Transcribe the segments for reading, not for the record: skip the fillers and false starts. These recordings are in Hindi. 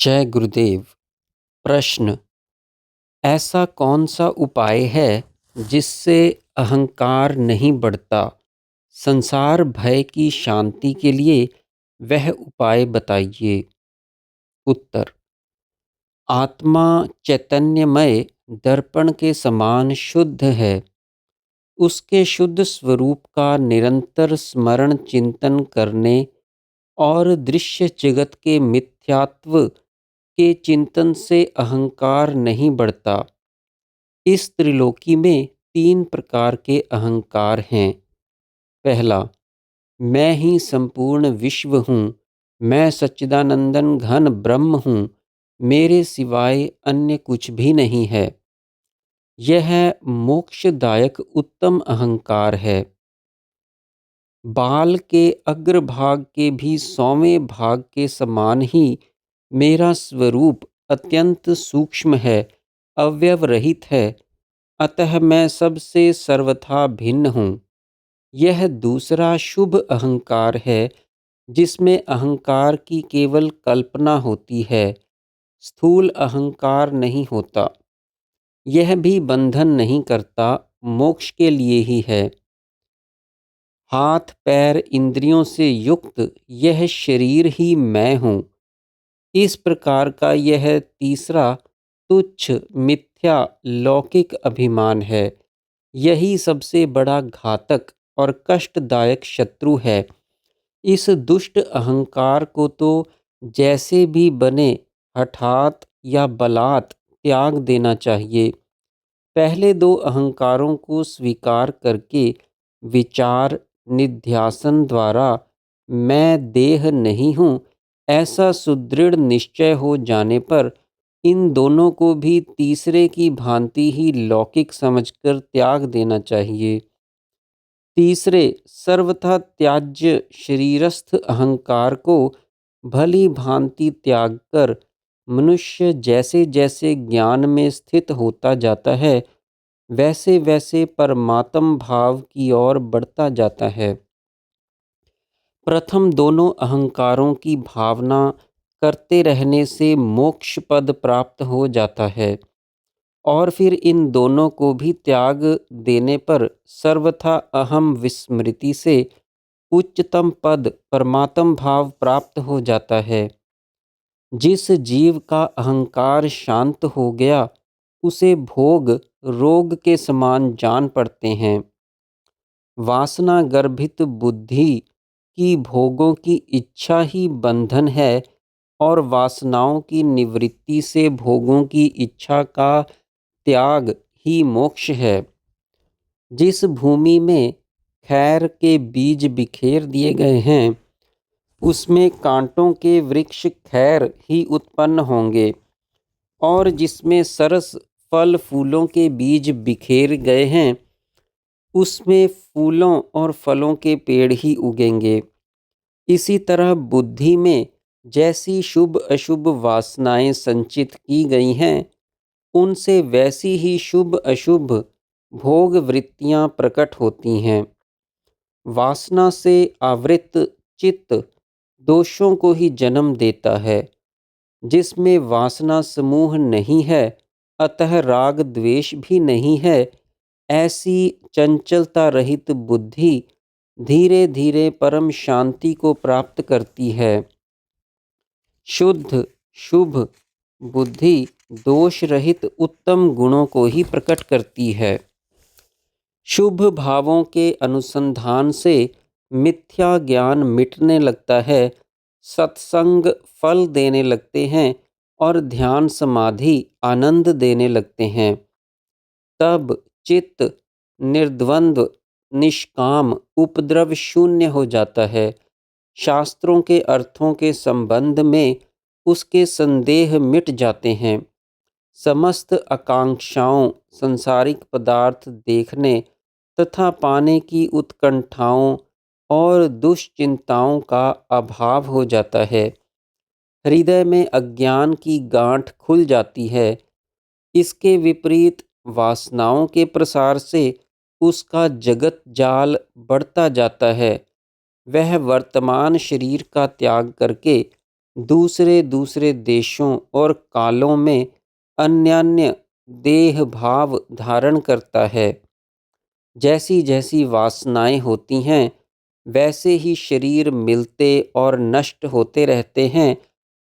जय गुरुदेव। प्रश्न: ऐसा कौन सा उपाय है जिससे अहंकार नहीं बढ़ता? संसार भय की शांति के लिए वह उपाय बताइए। उत्तर: आत्मा चैतन्यमय दर्पण के समान शुद्ध है। उसके शुद्ध स्वरूप का निरंतर स्मरण चिंतन करने और दृश्य जगत के मिथ्यात्व के चिंतन से अहंकार नहीं बढ़ता। इस त्रिलोकी में तीन प्रकार के अहंकार हैं। पहला, मैं ही संपूर्ण विश्व हूँ, मैं सच्चिदानंदन घन ब्रह्म हूँ, मेरे सिवाय अन्य कुछ भी नहीं है। यह मोक्षदायक उत्तम अहंकार है। बाल के अग्रभाग के भी 100वें भाग के समान ही मेरा स्वरूप अत्यंत सूक्ष्म है, अवयव रहित है, अतः मैं सबसे सर्वथा भिन्न हूँ। यह दूसरा शुभ अहंकार है, जिसमें अहंकार की केवल कल्पना होती है, स्थूल अहंकार नहीं होता। यह भी बंधन नहीं करता, मोक्ष के लिए ही है। हाथ पैर इंद्रियों से युक्त यह शरीर ही मैं हूँ। इस प्रकार का यह तीसरा तुच्छ मिथ्या लौकिक अभिमान है। यही सबसे बड़ा घातक और कष्टदायक शत्रु है। इस दुष्ट अहंकार को तो जैसे भी बने हठात या बलात् त्याग देना चाहिए। पहले दो अहंकारों को स्वीकार करके विचार निध्यासन द्वारा मैं देह नहीं हूँ ऐसा सुदृढ़ निश्चय हो जाने पर इन दोनों को भी तीसरे की भांति ही लौकिक समझकर त्याग देना चाहिए। तीसरे सर्वथा त्याज्य शरीरस्थ अहंकार को भली भांति त्याग कर मनुष्य जैसे जैसे ज्ञान में स्थित होता जाता है, वैसे वैसे परमात्म भाव की ओर बढ़ता जाता है। प्रथम दोनों अहंकारों की भावना करते रहने से मोक्ष पद प्राप्त हो जाता है और फिर इन दोनों को भी त्याग देने पर सर्वथा अहम विस्मृति से उच्चतम पद परमात्म भाव प्राप्त हो जाता है। जिस जीव का अहंकार शांत हो गया, उसे भोग रोग के समान जान पड़ते हैं। वासना गर्भित बुद्धि की भोगों की इच्छा ही बंधन है और वासनाओं की निवृत्ति से भोगों की इच्छा का त्याग ही मोक्ष है। जिस भूमि में खैर के बीज बिखेर दिए गए हैं, उसमें कांटों के वृक्ष खैर ही उत्पन्न होंगे और जिसमें सरस फल फूलों के बीज बिखेर गए हैं, उसमें फूलों और फलों के पेड़ ही उगेंगे। इसी तरह बुद्धि में जैसी शुभ अशुभ वासनाएं संचित की गई हैं, उनसे वैसी ही शुभ अशुभ भोग वृत्तियां प्रकट होती हैं। वासना से आवृत चित्त दोषों को ही जन्म देता है। जिसमें वासना समूह नहीं है, अतः राग द्वेष भी नहीं है, ऐसी चंचलता रहित बुद्धि धीरे धीरे परम शांति को प्राप्त करती है। शुद्ध शुभ बुद्धि दोष रहित उत्तम गुणों को ही प्रकट करती है। शुभ भावों के अनुसंधान से मिथ्या ज्ञान मिटने लगता है, सत्संग फल देने लगते हैं और ध्यान समाधि आनंद देने लगते हैं। तब चित्त निर्द्वंद्व निष्काम उपद्रव शून्य हो जाता है। शास्त्रों के अर्थों के संबंध में उसके संदेह मिट जाते हैं। समस्त आकांक्षाओं सांसारिक पदार्थ देखने तथा पाने की उत्कंठाओं और दुश्चिंताओं का अभाव हो जाता है। हृदय में अज्ञान की गांठ खुल जाती है। इसके विपरीत वासनाओं के प्रसार से उसका जगत जाल बढ़ता जाता है। वह वर्तमान शरीर का त्याग करके दूसरे दूसरे देशों और कालों में अन्यान्य देह भाव धारण करता है। जैसी जैसी वासनाएं होती हैं, वैसे ही शरीर मिलते और नष्ट होते रहते हैं,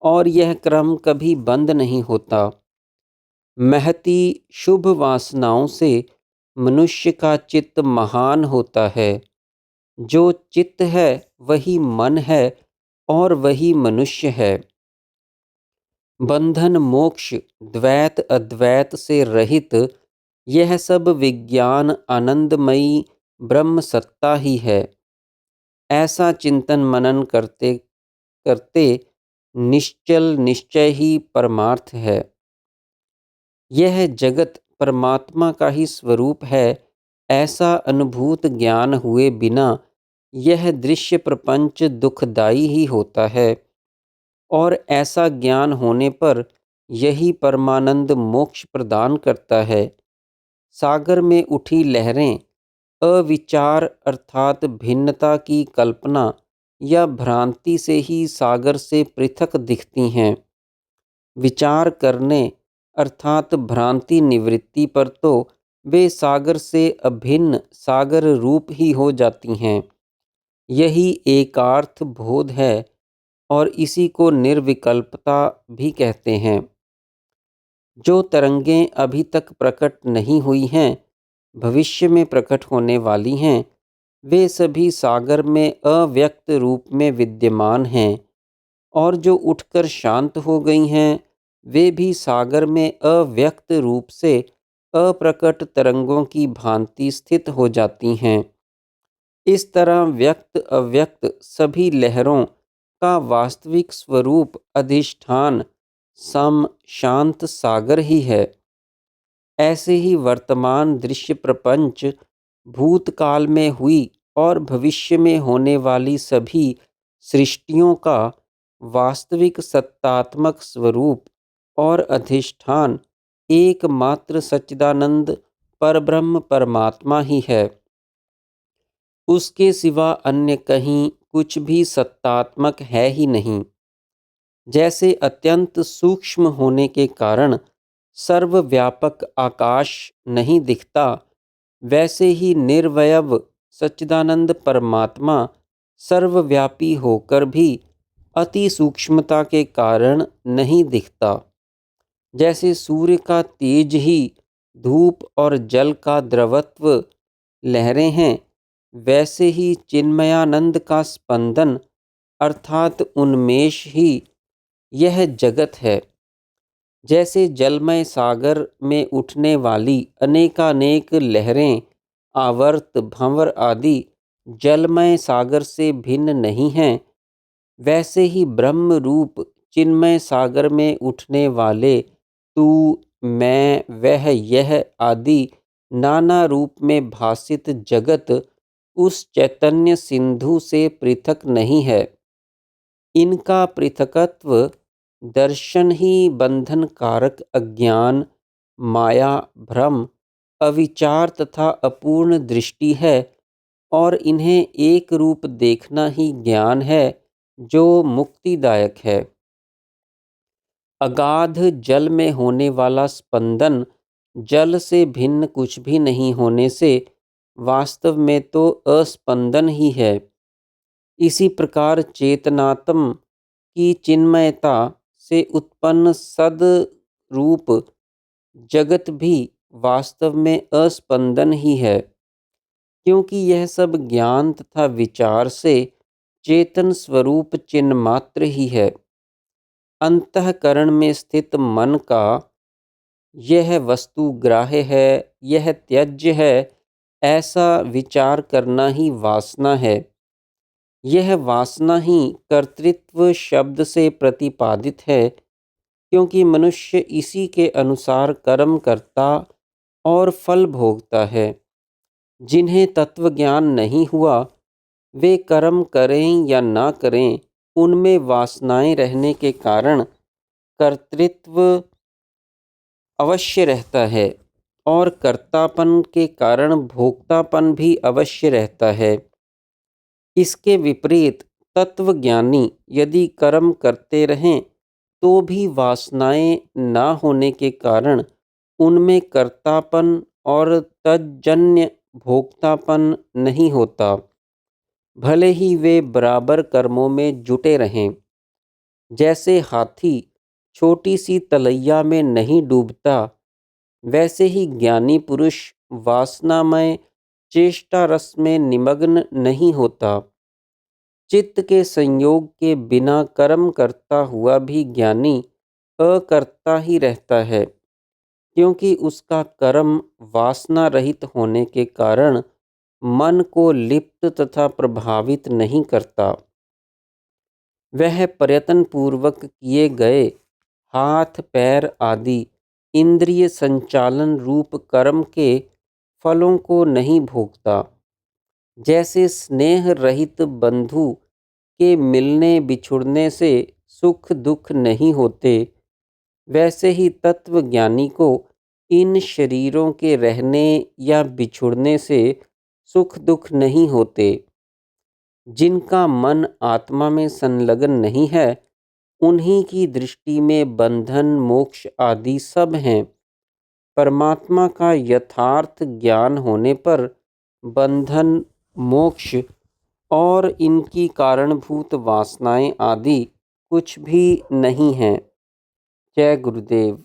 और यह क्रम कभी बंद नहीं होता। महती शुभ वासनाओं से मनुष्य का चित्त महान होता है। जो चित्त है वही मन है, और वही मनुष्य है। बंधन मोक्ष द्वैत अद्वैत से रहित यह सब विज्ञान आनंदमयी ब्रह्म सत्ता ही है। ऐसा चिंतन मनन करते करते निश्चल निश्चय ही परमार्थ है। यह जगत परमात्मा का ही स्वरूप है, ऐसा अनुभूत ज्ञान हुए बिना यह दृश्य प्रपंच दुखदाई ही होता है। और ऐसा ज्ञान होने पर यही परमानंद मोक्ष प्रदान करता है। सागर में उठी लहरें अविचार अर्थात भिन्नता की कल्पना या भ्रांति से ही सागर से पृथक दिखती हैं। विचार करने अर्थात भ्रांति निवृत्ति पर तो वे सागर से अभिन्न सागर रूप ही हो जाती हैं। यही एकार्थ बोध है, और इसी को निर्विकल्पता भी कहते हैं। जो तरंगें अभी तक प्रकट नहीं हुई हैं, भविष्य में प्रकट होने वाली हैं, वे सभी सागर में अव्यक्त रूप में विद्यमान हैं। और जो उठकर शांत हो गई हैं, वे भी सागर में अव्यक्त रूप से अप्रकट तरंगों की भांति स्थित हो जाती हैं। इस तरह व्यक्त अव्यक्त सभी लहरों का वास्तविक स्वरूप अधिष्ठान सम शांत सागर ही है। ऐसे ही वर्तमान दृश्य प्रपंच भूतकाल में हुई और भविष्य में होने वाली सभी सृष्टियों का वास्तविक सत्तात्मक स्वरूप और अधिष्ठान एकमात्र सच्चिदानंद परब्रह्म परमात्मा ही है। उसके सिवा अन्य कहीं कुछ भी सत्तात्मक है ही नहीं। जैसे अत्यंत सूक्ष्म होने के कारण सर्वव्यापक आकाश नहीं दिखता, वैसे ही निर्वयव सच्चिदानंद परमात्मा सर्वव्यापी होकर भी अति सूक्ष्मता के कारण नहीं दिखता। जैसे सूर्य का तेज ही धूप और जल का द्रवत्व लहरें हैं, वैसे ही चिन्मयानंद का स्पंदन अर्थात उन्मेष ही यह जगत है। जैसे जलमय सागर में उठने वाली अनेकानेक लहरें आवर्त भंवर आदि जलमय सागर से भिन्न नहीं हैं, वैसे ही ब्रह्म रूप चिन्मय सागर में उठने वाले तू मैं वह यह आदि नाना रूप में भासित जगत उस चैतन्य सिंधु से पृथक नहीं है। इनका पृथकत्व दर्शन ही बंधन कारक अज्ञान माया भ्रम अविचार तथा अपूर्ण दृष्टि है, और इन्हें एक रूप देखना ही ज्ञान है जो मुक्तिदायक है। अगाध जल में होने वाला स्पंदन जल से भिन्न कुछ भी नहीं होने से वास्तव में तो अस्पंदन ही है। इसी प्रकार चेतनात्म की चिन्मयता से उत्पन्न सद रूप जगत भी वास्तव में अस्पंदन ही है, क्योंकि यह सब ज्ञान तथा विचार से चेतन स्वरूप चिन्ह मात्र ही है। अंतःकरण में स्थित मन का यह वस्तु ग्राह्य है, यह त्यज्य है, ऐसा विचार करना ही वासना है। यह वासना ही कर्तृत्व शब्द से प्रतिपादित है, क्योंकि मनुष्य इसी के अनुसार कर्म करता और फल भोगता है। जिन्हें तत्व ज्ञान नहीं हुआ, वे कर्म करें या ना करें, उनमें वासनाएं रहने के कारण कर्तृत्व अवश्य रहता है, और कर्तापन के कारण भोक्तापन भी अवश्य रहता है। इसके विपरीत तत्वज्ञानी यदि कर्म करते रहें तो भी वासनाएं न होने के कारण उनमें कर्तापन और तज्जन्य भोक्तापन नहीं होता, भले ही वे बराबर कर्मों में जुटे रहें। जैसे हाथी छोटी सी तलैया में नहीं डूबता, वैसे ही ज्ञानी पुरुष वासनामय चेष्टा रस में निमग्न नहीं होता। चित्त के संयोग के बिना कर्म करता हुआ भी ज्ञानी अकर्ता ही रहता है, क्योंकि उसका कर्म वासना रहित होने के कारण मन को लिप्त तथा प्रभावित नहीं करता। वह प्रयत्न पूर्वक किए गए हाथ पैर आदि इंद्रिय संचालन रूप कर्म के फलों को नहीं भोगता। जैसे स्नेह रहित बंधु के मिलने बिछुड़ने से सुख दुख नहीं होते, वैसे ही तत्वज्ञानी को इन शरीरों के रहने या बिछुड़ने से सुख दुख नहीं होते। जिनका मन आत्मा में संलग्न नहीं है, उन्हीं की दृष्टि में बंधन मोक्ष आदि सब हैं। परमात्मा का यथार्थ ज्ञान होने पर बंधन मोक्ष और इनकी कारणभूत वासनाएं आदि कुछ भी नहीं हैं। जय गुरुदेव।